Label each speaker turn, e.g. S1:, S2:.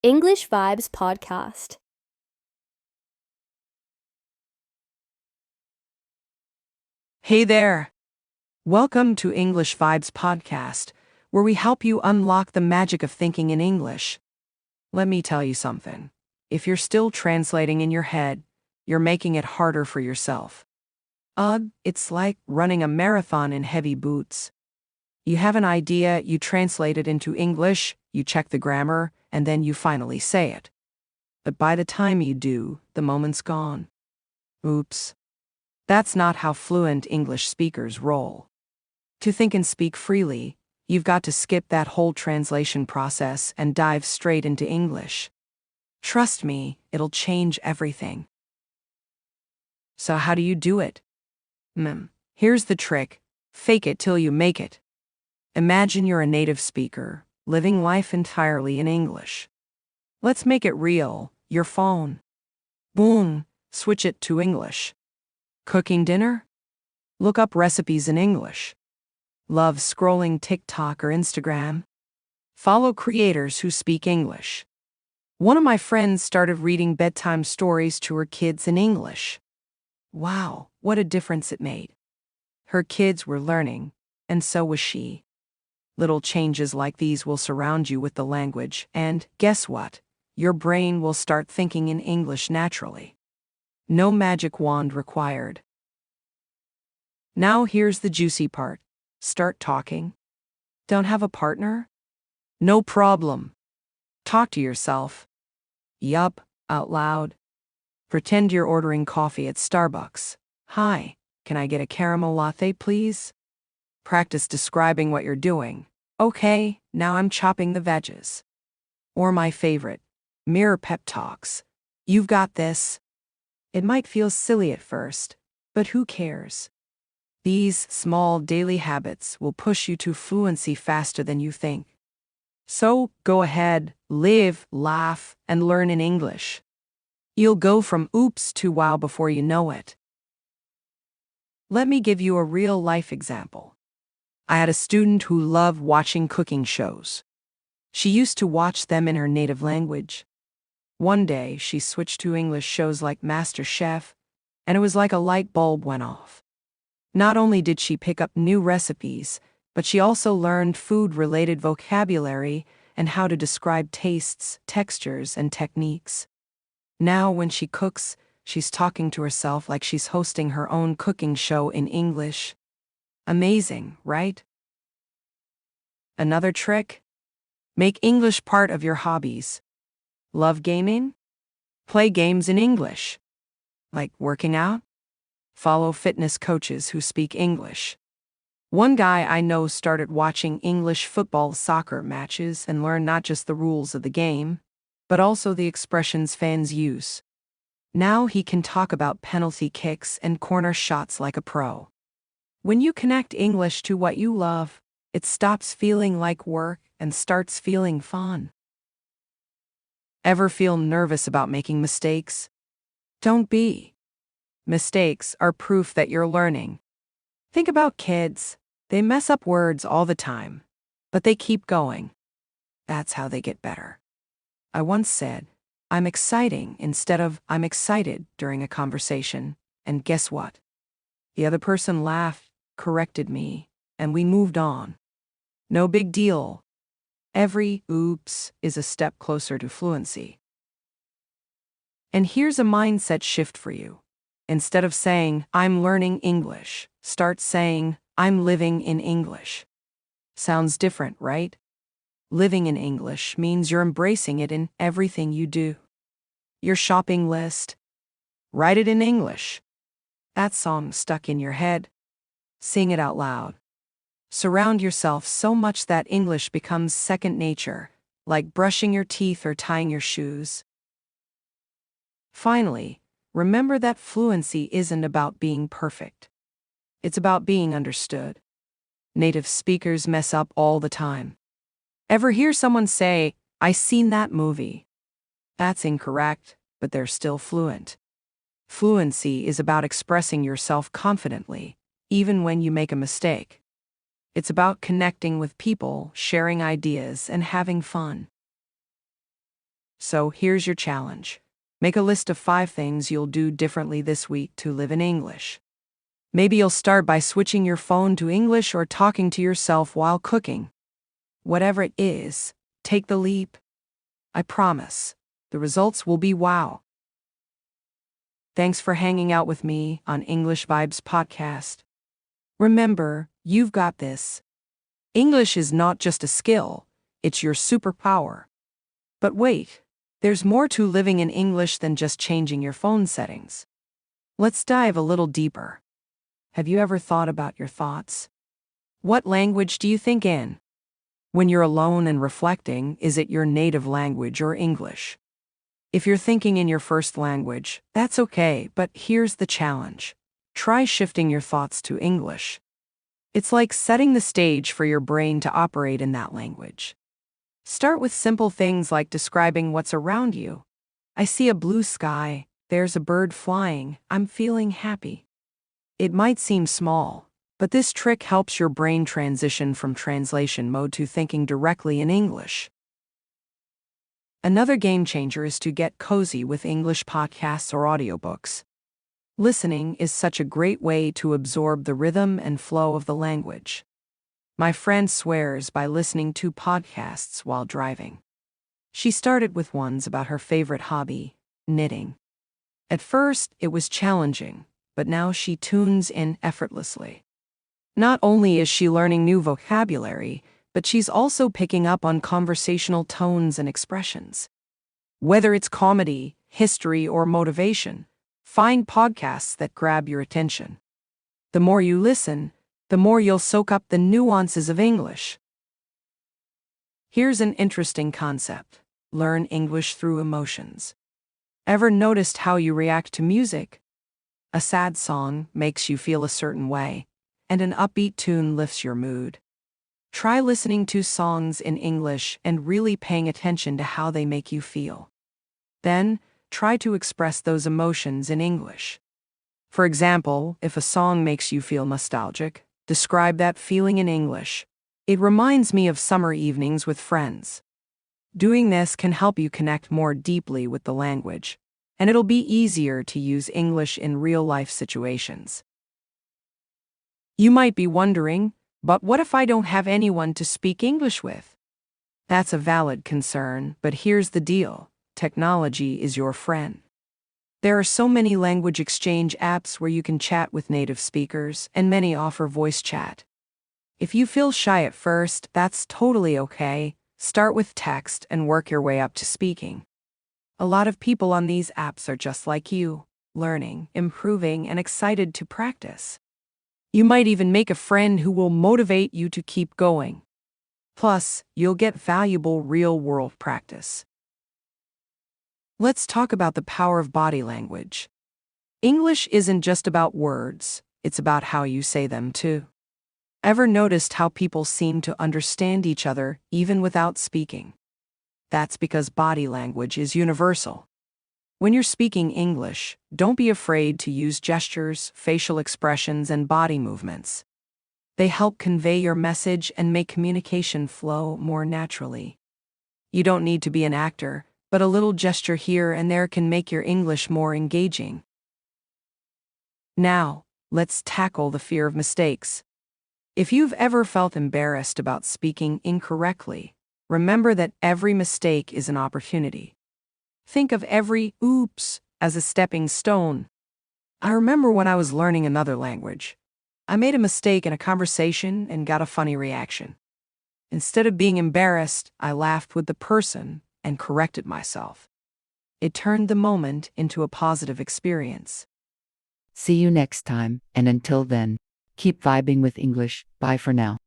S1: English Vibes Podcast.
S2: Hey there! Welcome to English Vibes Podcast, where we help you unlock the magic of thinking in English. Let me tell you something. If you're still translating in your head, you're making it harder for yourself. It's like running a marathon in heavy boots. You have an idea, you translate it into English, you check the grammar, and then you finally say it. But by the time you do, the moment's gone. Oops. That's not how fluent English speakers roll. To think and speak freely, you've got to skip that whole translation process and dive straight into English. Trust me, it'll change everything. So how do you do it? Here's the trick. Fake it till you make it. Imagine you're a native speaker, living life entirely in English. Let's make it real. Your phone. Boom, switch it to English. Cooking dinner? Look up recipes in English. Love scrolling TikTok or Instagram? Follow creators who speak English. One of my friends started reading bedtime stories to her kids in English. Wow, what a difference it made. Her kids were learning, and so was she. Little changes like these will surround you with the language, and guess what? Your brain will start thinking in English naturally. No magic wand required. Now here's the juicy part. Start talking. Don't have a partner? No problem. Talk to yourself. Yup, out loud. Pretend you're ordering coffee at Starbucks. Hi, can I get a caramel latte, please? Practice describing what you're doing. Okay, now I'm chopping the veggies. Or my favorite, mirror pep talks. You've got this. It might feel silly at first, but who cares? These small daily habits will push you to fluency faster than you think. So, go ahead, live, laugh, and learn in English. You'll go from oops to wow before you know it. Let me give you a real-life example. I had a student who loved watching cooking shows. She used to watch them in her native language. One day, she switched to English shows like MasterChef, and it was like a light bulb went off. Not only did she pick up new recipes, but she also learned food-related vocabulary and how to describe tastes, textures, and techniques. Now, when she cooks, she's talking to herself like she's hosting her own cooking show in English. Amazing, right? Another trick? Make English part of your hobbies. Love gaming? Play games in English. Like working out? Follow fitness coaches who speak English. One guy I know started watching English football soccer matches and learned not just the rules of the game, but also the expressions fans use. Now he can talk about penalty kicks and corner shots like a pro. When you connect English to what you love, it stops feeling like work and starts feeling fun. Ever feel nervous about making mistakes? Don't be. Mistakes are proof that you're learning. Think about kids. They mess up words all the time, but they keep going. That's how they get better. I once said, I'm exciting instead of I'm excited during a conversation, and guess what? The other person laughed, corrected me, and we moved on. No big deal. Every oops is a step closer to fluency. And here's a mindset shift for you. Instead of saying, I'm learning English, start saying, I'm living in English. Sounds different, right? Living in English means you're embracing it in everything you do. Your shopping list. Write it in English. That song stuck in your head. Sing it out loud. Surround yourself so much that English becomes second nature, like brushing your teeth or tying your shoes. Finally, remember that fluency isn't about being perfect. It's about being understood. Native speakers mess up all the time. Ever hear someone say, I seen that movie? That's incorrect, but they're still fluent. Fluency is about expressing yourself confidently, even when you make a mistake. It's about connecting with people, sharing ideas, and having fun. So here's your challenge. Make a list of 5 things you'll do differently this week to live in English. Maybe you'll start by switching your phone to English or talking to yourself while cooking. Whatever it is, take the leap. I promise, the results will be wow. Thanks for hanging out with me on English Vibes Podcast. Remember, you've got this. English is not just a skill, it's your superpower. But wait, there's more to living in English than just changing your phone settings. Let's dive a little deeper. Have you ever thought about your thoughts? What language do you think in? When you're alone and reflecting, is it your native language or English? If you're thinking in your first language, that's okay, but here's the challenge. Try shifting your thoughts to English. It's like setting the stage for your brain to operate in that language. Start with simple things like describing what's around you. I see a blue sky, there's a bird flying, I'm feeling happy. It might seem small, but this trick helps your brain transition from translation mode to thinking directly in English. Another game changer is to get cozy with English podcasts or audiobooks. Listening is such a great way to absorb the rhythm and flow of the language. My friend swears by listening to podcasts while driving. She started with ones about her favorite hobby, knitting. At first, it was challenging, but now she tunes in effortlessly. Not only is she learning new vocabulary, but she's also picking up on conversational tones and expressions. Whether it's comedy, history, or motivation, find podcasts that grab your attention. The more you listen, the more you'll soak up the nuances of English. Here's an interesting concept. Learn English through emotions. Ever noticed how you react to music? A sad song makes you feel a certain way, and an upbeat tune lifts your mood. Try listening to songs in English and really paying attention to how they make you feel. Then, try to express those emotions in English. For example, if a song makes you feel nostalgic, describe that feeling in English. It reminds me of summer evenings with friends. Doing this can help you connect more deeply with the language, and it'll be easier to use English in real-life situations. You might be wondering, but what if I don't have anyone to speak English with? That's a valid concern, but here's the deal. Technology is your friend. There are so many language exchange apps where you can chat with native speakers, and many offer voice chat. If you feel shy at first, that's totally okay. Start with text and work your way up to speaking. A lot of people on these apps are just like you, learning, improving, and excited to practice. You might even make a friend who will motivate you to keep going. Plus, you'll get valuable real-world practice. Let's talk about the power of body language. English isn't just about words, it's about how you say them too. Ever noticed how people seem to understand each other even without speaking? That's because body language is universal. When you're speaking English, don't be afraid to use gestures, facial expressions, and body movements. They help convey your message and make communication flow more naturally. You don't need to be an actor, but a little gesture here and there can make your English more engaging. Now, let's tackle the fear of mistakes. If you've ever felt embarrassed about speaking incorrectly, remember that every mistake is an opportunity. Think of every oops as a stepping stone. I remember when I was learning another language. I made a mistake in a conversation and got a funny reaction. Instead of being embarrassed, I laughed with the person and corrected myself. It turned the moment into a positive experience.
S3: See you next time, and until then, keep vibing with English. Bye for now.